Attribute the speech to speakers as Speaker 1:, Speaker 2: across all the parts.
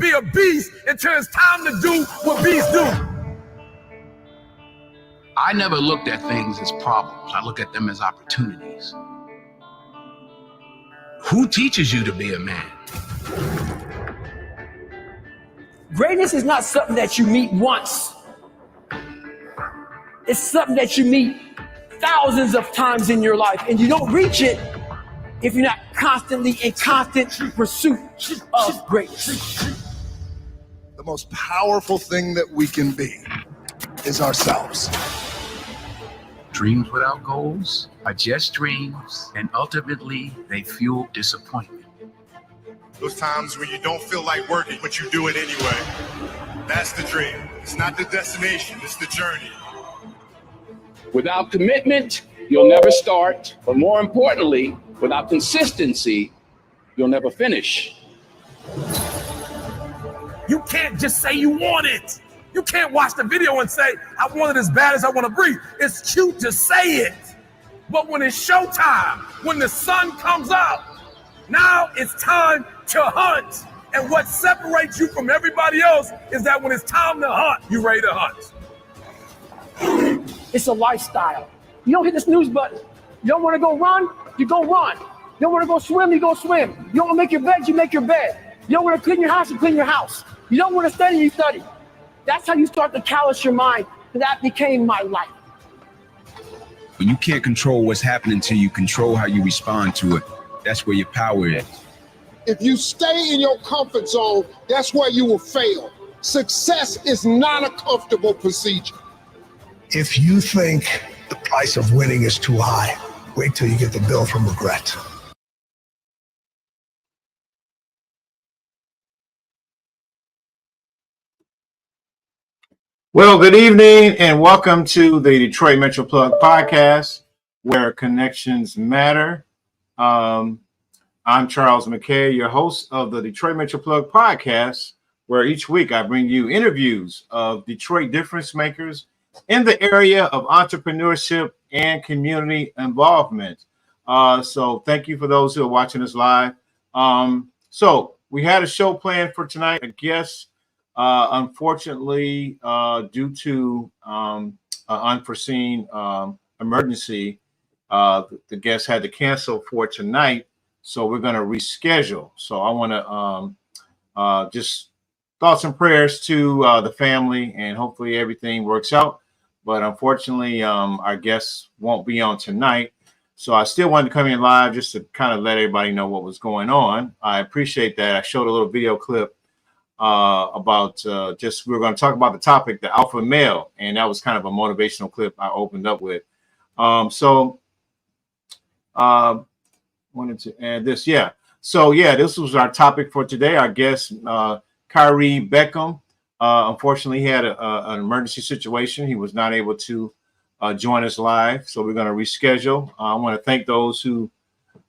Speaker 1: be a beast until it's time to do what beasts do.
Speaker 2: I never looked at things as problems. I look at them as opportunities. Who teaches you to be a man?
Speaker 3: Greatness is not something that you meet once. It's something that you meet thousands of times in your life, and you don't reach it if you're not constantly in constant pursuit of greatness.
Speaker 4: The most powerful thing that we can be is ourselves.
Speaker 2: Dreams without goals are just dreams, and ultimately they fuel disappointment.
Speaker 5: Those times when you don't feel like working, but you do it anyway. That's the dream. It's not the destination, it's the journey.
Speaker 6: Without commitment, you'll never start. But more importantly, without consistency, you'll never finish.
Speaker 1: You can't just say you want it. You can't watch the video and say, I want it as bad as I want to breathe. It's cute to say it. But when it's showtime, when the sun comes up, now it's time to hunt. And what separates you from everybody else is that when it's time to hunt, you're ready to hunt.
Speaker 3: It's a lifestyle. You don't hit the snooze button. You don't want to go run, you go run. You don't want to go swim, you go swim. You don't want to make your bed, you make your bed. You don't want to clean your house, you clean your house. You don't want to study, you study. That's how you start to callous your mind. That became my life.
Speaker 7: When you can't control what's happening to you, control how you respond to it. That's where your power is.
Speaker 8: If you stay in your comfort zone, that's where you will fail. Success is not a comfortable procedure.
Speaker 4: If you think the price of winning is too high, wait till you get the bill from regret.
Speaker 9: Well, good evening and welcome to the Detroit Metro Plug podcast, where connections matter. I'm Charles McKay, your host of the Detroit Metro Plug podcast, where each week I bring you interviews of Detroit difference makers in the area of entrepreneurship and community involvement. So thank you for those who are watching us live. So we had a show planned for tonight. I guess, unfortunately, due to an unforeseen emergency, the guest had to cancel for tonight. So we're going to reschedule. So I want to just thoughts and prayers to the family, and hopefully everything works out. But unfortunately, our guests won't be on tonight. So I still wanted to come in live just to kind of let everybody know what was going on. I appreciate that. I showed a little video clip about just we were going to talk about the topic, the alpha male, and that was kind of a motivational clip I opened up with. Wanted to add this. Yeah. So, yeah, this was our topic for today. Our guest, Khayree Beckem. Unfortunately, he had an emergency situation. He was not able to join us live. So we're going to reschedule. I want to thank those who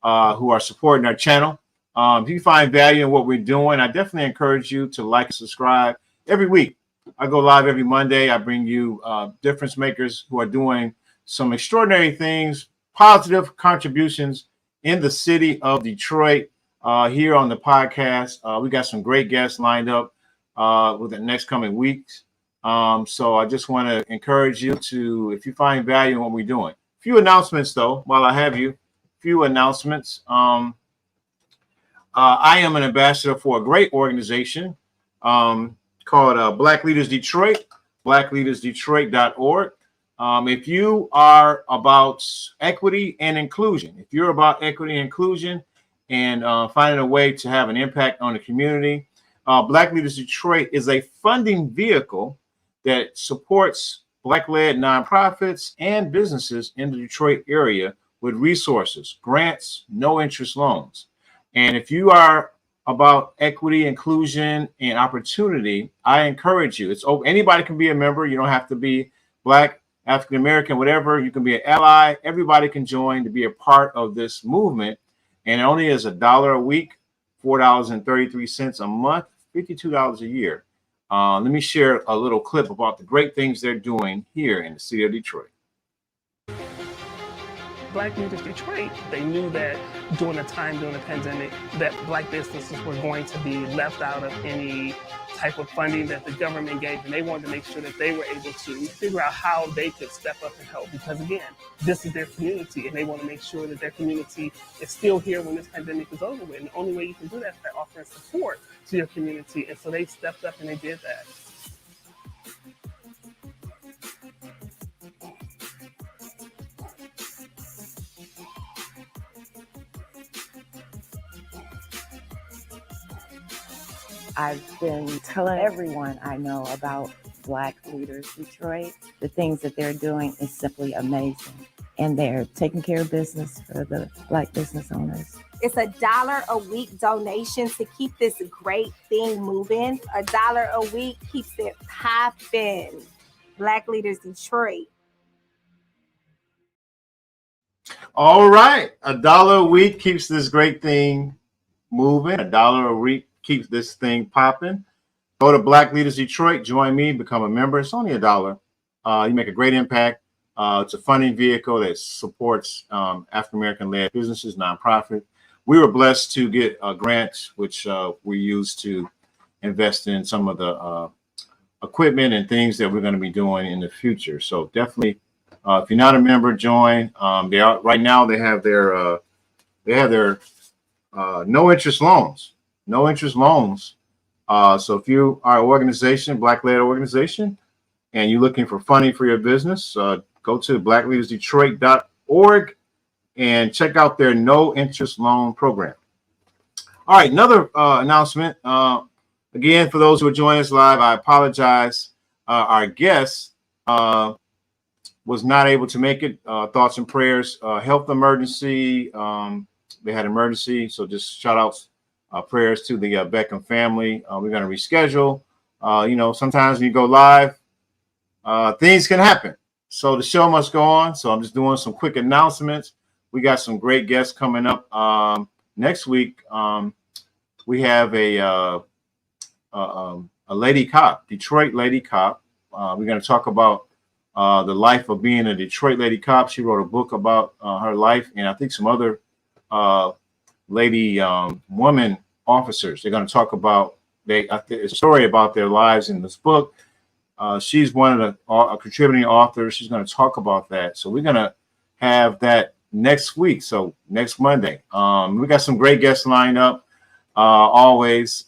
Speaker 9: are supporting our channel. If you find value in what we're doing, I definitely encourage you to like and subscribe every week. I go live every Monday. I bring you difference makers who are doing some extraordinary things, positive contributions in the city of Detroit here on the podcast. We got some great guests lined up with the next coming weeks. So I just want to encourage you to, if you find value in what we're doing. A few announcements, though, while I have you. Few announcements. I am an ambassador for a great organization called Black Leaders Detroit, blackleadersdetroit.org. If you are about equity and inclusion, if you're about equity and inclusion and finding a way to have an impact on the community, Black Leaders Detroit is a funding vehicle that supports Black-led nonprofits and businesses in the Detroit area with resources, grants, no interest loans. And if you are about equity, inclusion, and opportunity, I encourage you. It's open. Anybody can be a member. You don't have to be Black, African American, whatever. You can be an ally. Everybody can join to be a part of this movement. And it only is $1 a week, $4.33 a month, $52 a year. Let me share a little clip about the great things they're doing here in the city of Detroit.
Speaker 10: Black Leaders Detroit, they knew that during the pandemic, that Black businesses were going to be left out of any type of funding that the government gave, and they wanted to make sure that they were able to figure out how they could step up and help, because again, this is their community, and they want to make sure that their community is still here when this pandemic is over with. And the only way you can do that is by offering support to your community, and so they stepped up and they did that.
Speaker 11: I've been telling everyone I know about Black Leaders Detroit. The things that they're doing is simply amazing. And they're taking care of business for the Black business owners.
Speaker 12: It's $1 a week donation to keep this great thing moving. $1 a week keeps it popping. Black Leaders Detroit.
Speaker 9: All right. $1 a week keeps this great thing moving. $1 a week keeps this thing popping. Go to Black Leaders Detroit, join me, become a member. It's only $1. You make a great impact. It's a funding vehicle that supports African-American led businesses, nonprofit. We were blessed to get a grant, which we used to invest in some of the equipment and things that we're going to be doing in the future. So definitely, if you're not a member, join. They are right now. They have their no interest loans. No interest loans. So if you are an organization, Black-led organization, and you're looking for funding for your business, go to blackleadersdetroit.org and check out their no interest loan program. All right, another announcement. Again, for those who are joining us live, I apologize. Our guest was not able to make it. Thoughts and prayers, health emergency. They had emergency, so just shout outs. Prayers to the Beckem family. We're going to reschedule. Sometimes when you go live, things can happen. So the show must go on. So I'm just doing some quick announcements. We got some great guests coming up next week. We have a lady cop, Detroit lady cop. We're going to talk about the life of being a Detroit lady cop. She wrote a book about her life, and I think some other woman officers. They're going to talk about a story about their lives in this book. She's one of the contributing authors. She's going to talk about that. So we're going to have that next week. So next Monday. We got some great guests lined up. Always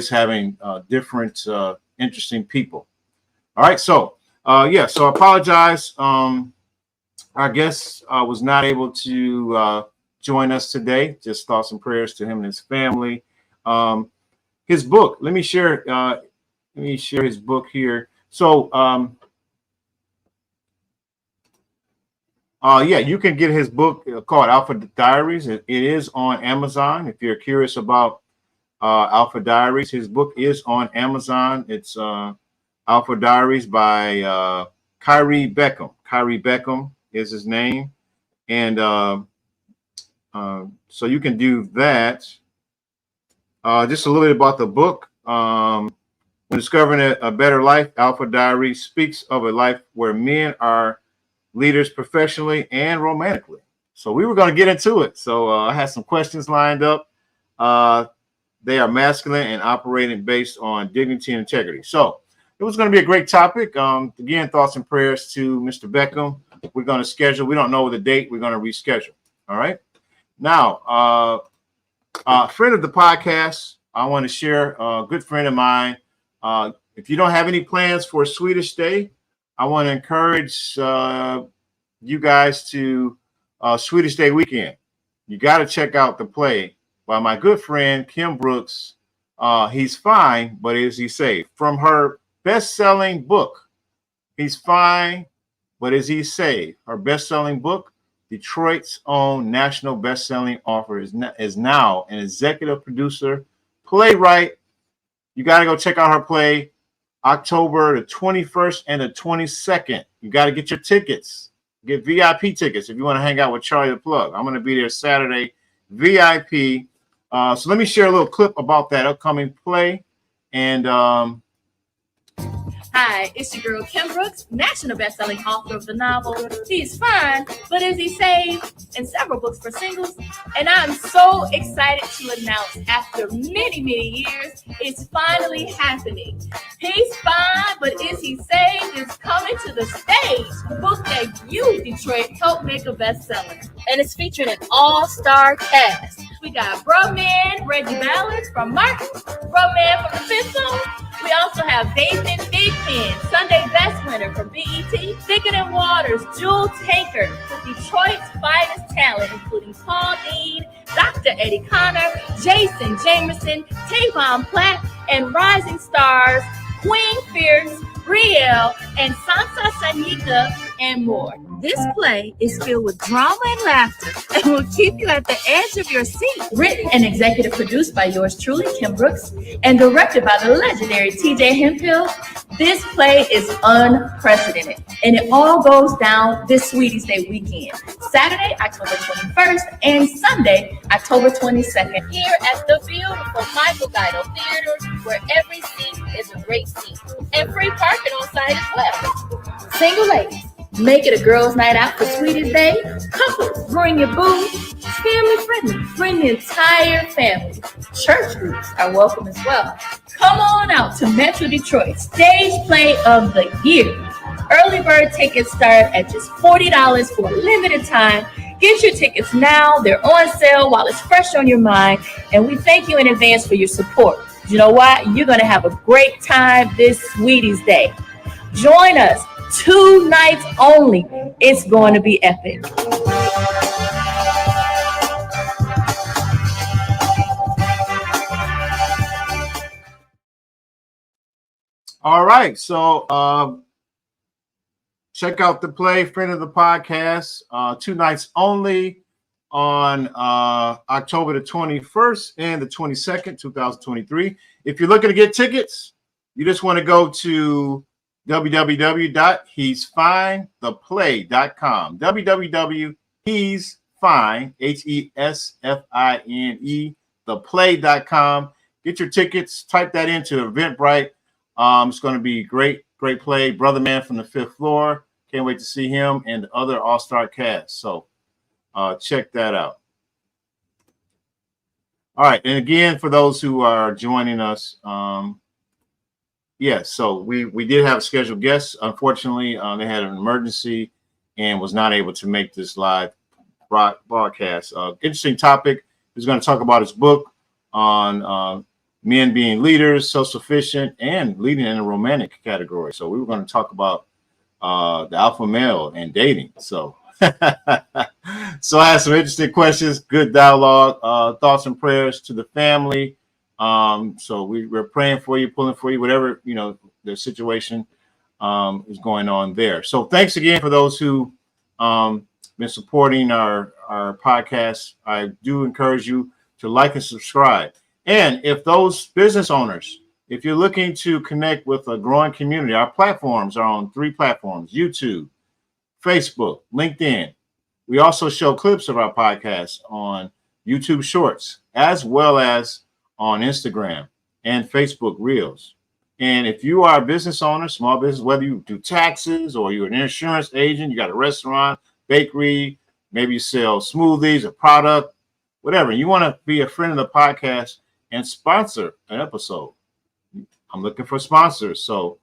Speaker 9: having different interesting people. All right. So so I apologize. Our guest was not able to join us today. Just thoughts and prayers to him and his family. His book. Let me share his book here. So you can get his book called Alpha Diaries. It is on Amazon. If you're curious about Alpha Diaries, his book is on Amazon. It's Alpha Diaries by Khayree Beckem. Khayree Beckem is his name. And so you can do that. Just a little bit about the book. When discovering a better life, Alpha Diary speaks of a life where men are leaders professionally and romantically. So we were going to get into it. So I had some questions lined up. They are masculine and operating based on dignity and integrity. So it was going to be a great topic. Again, thoughts and prayers to Mr. Beckem. We're going to schedule. We don't know the date. We're going to reschedule. All right. Now, a friend of the podcast, I want to share a good friend of mine. If you don't have any plans for a Swedish Day, I want to encourage you guys to Swedish Day weekend. You got to check out the play by my good friend, Kim Brooks. He's Fine, but Is He Safe? From her best-selling book, He's Fine, but Is He Safe? Her best-selling book, Detroit's own national best-selling author, is now an executive producer, playwright. You got to go check out her play October the 21st and the 22nd. You got to get your tickets. Get VIP tickets if you want to hang out with Charlie the Plug. I'm going to be there Saturday, VIP. So let me share a little clip about that upcoming play. And
Speaker 13: Hi, it's your girl Kim Brooks, national best-selling author of the novel He's Fine, But Is He Saved? And several books for singles. And I'm so excited to announce after many, many years, it's finally happening. He's Fine, But Is He Saved? Is coming to the stage. The book that you, Detroit, helped make a bestseller. And it's featuring an all-star cast. We got Brumman, Reggie Ballard from Martin, Brumman from the Fifth Zone. We also have David Big Pen, Sunday Best Winner from BET, Thicker Than Waters, Jewel Tankard, with Detroit's finest talent, including Paul Dean, Dr. Eddie Connor, Jason Jamerson, Tavon Platt, and rising stars Queen Fierce, Brielle, and Sansa Sanika, and more. This play is filled with drama and laughter and will keep you at the edge of your seat. Written and executive produced by yours truly, Kim Brooks, and directed by the legendary TJ Hemphill, this play is unprecedented, and it all goes down this Sweeties Day weekend, Saturday, October 21st, and Sunday, October 22nd, here at the beautiful Michael Guido Theater, where every seat is a great seat, and free parking on site as well. Single ladies, make it a girls' night out for Sweeties Day. Couples, bring your boo. Family friendly, bring the entire family. Church groups are welcome as well. Come on out to Metro Detroit, stage play of the year. Early bird tickets start at just $40 for a limited time. Get your tickets now. They're on sale while it's fresh on your mind. And we thank you in advance for your support. You know what? You're going to have a great time this Sweeties Day. Join us 2 nights only. It's going to be epic.
Speaker 9: All right, so check out the play, friend of the podcast, 2 nights only on October the 21st and the 22nd, 2023. If you're looking to get tickets, you just want to go to www.he'sfinetheplay.com. www.he'sfine, HESFINE, theplay.com. Get your tickets, type that into Eventbrite. It's going to be great play. Brother Man from the Fifth Floor. Can't wait to see him and the other all-star cast. So check that out. All right. And again, for those who are joining us, yes, so we did have a scheduled guest. Unfortunately, they had an emergency and was not able to make this live broadcast. Interesting topic. He's going to talk about his book on men being leaders, self-sufficient, and leading in a romantic category. So we were going to talk about the alpha male and dating. So so I had some interesting questions, good dialogue, thoughts and prayers to the family. So we're praying for you, pulling for you, whatever, the situation is going on there. So thanks again for those who been supporting our podcast. I do encourage you to like and subscribe. And if those business owners, if you're looking to connect with a growing community, our platforms are on 3 platforms: YouTube, Facebook, LinkedIn. We also show clips of our podcast on YouTube Shorts, as well as on Instagram and Facebook Reels. And if you are a business owner, small business, whether you do taxes or you're an insurance agent, you got a restaurant, bakery, maybe you sell smoothies, a product, whatever, you want to be a friend of the podcast and sponsor an episode, I'm looking for sponsors. So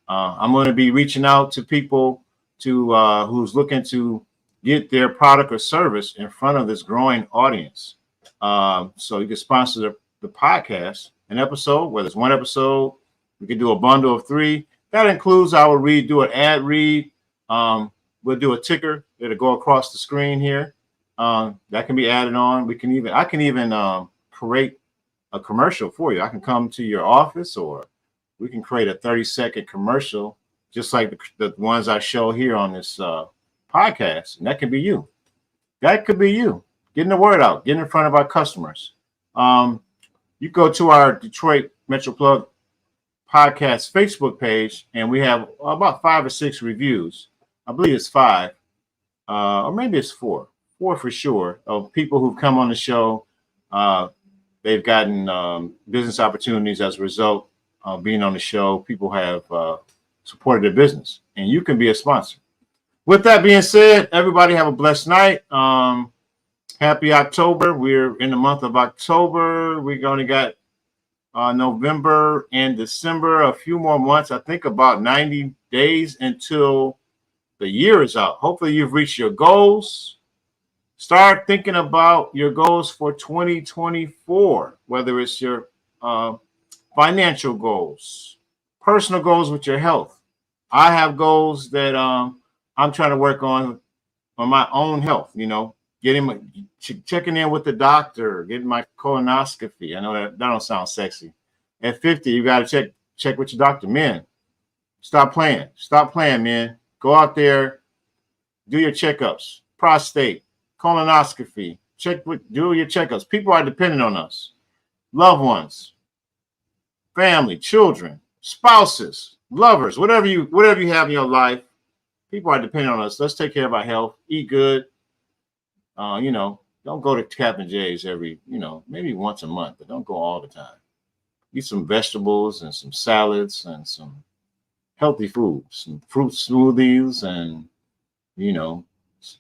Speaker 9: I'm going to be reaching out to people who's looking to get their product or service in front of this growing audience. So you can sponsor the podcast, an episode, whether it's 1 episode, we can do a bundle of 3. That includes I will do an ad read. We'll do a ticker that'll go across the screen here. That can be added on. I can even create a commercial for you. I can come to your office, or we can create a 30-second commercial, just like the ones I show here on this podcast. And that could be you. That could be you. Getting the word out, getting in front of our customers. You go to our Detroit Metro Plug podcast Facebook page, and we have about 5 or 6 reviews. I believe it's 5, or maybe it's 4 for sure, of people who've come on the show. They've gotten business opportunities as a result of being on the show. People have supported their business, and you can be a sponsor. With that being said, everybody have a blessed night. Happy October. We're in the month of October. We only got November and December, a few more months. I think about 90 days until the year is out. Hopefully you've reached your goals. Start thinking about your goals for 2024, whether it's your financial goals, personal goals with your health. I have goals that I'm trying to work on my own health, checking in with the doctor, getting my colonoscopy. I know that don't sound sexy. At 50, you got to check with your doctor. Men, stop playing. Stop playing, man. Go out there, do your checkups, prostate, colonoscopy, do your checkups. People are dependent on us. Loved ones, family, children, spouses, lovers, whatever you have in your life, people are dependent on us. Let's take care of our health, eat good. Don't go to Captain J's every, maybe once a month, but don't go all the time. Eat some vegetables and some salads and some healthy foods, some fruit smoothies and,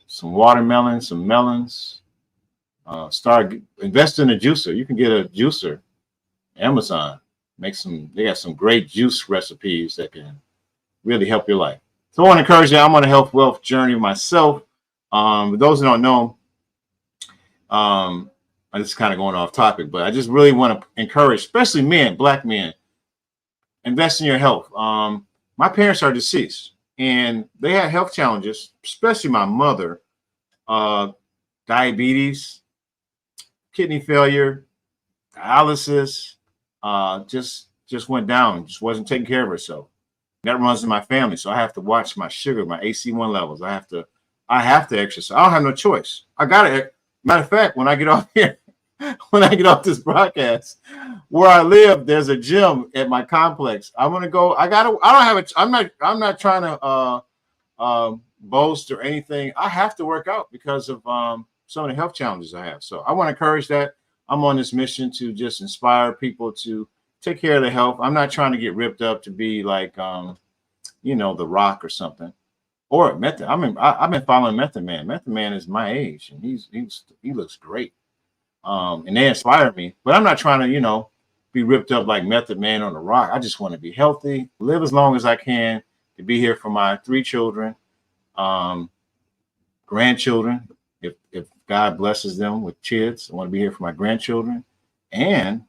Speaker 9: some watermelon, some melons. Invest in a juicer. You can get a juicer, Amazon. They got some great juice recipes that can really help your life. So I want to encourage you. I'm on a health wealth journey myself. For those who don't know, I'm just kind of going off topic, but I just really want to encourage, especially men, black men, invest in your health. My parents are deceased and they had health challenges, especially my mother, diabetes, kidney failure, dialysis, just went down, just wasn't taking care of herself. That runs in my family. So I have to watch my sugar, my AC1 levels. I have to exercise. I don't have no choice. Matter of fact, when I get off here, when I get off this broadcast, where I live, there's a gym at my complex. I'm gonna go. I'm not trying to boast or anything. I have to work out because of some of the health challenges I have. So I want to encourage that. I'm on this mission to just inspire people to take care of their health. I'm not trying to get ripped up to be like, The Rock or something. Or Method. I've been following Method Man. Method Man is my age, and he looks great. And they inspire me. But I'm not trying to, be ripped up like Method Man on The Rock. I just want to be healthy, live as long as I can, to be here for my 3 children, grandchildren. If God blesses them with kids, I want to be here for my grandchildren and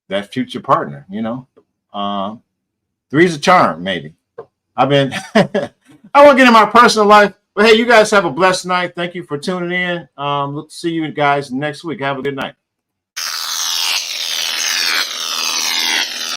Speaker 9: that future partner. 3's a charm, maybe. I won't get in my personal life, but hey, you guys have a blessed night. Thank you for tuning in. Look to see you guys next week. Have a good night.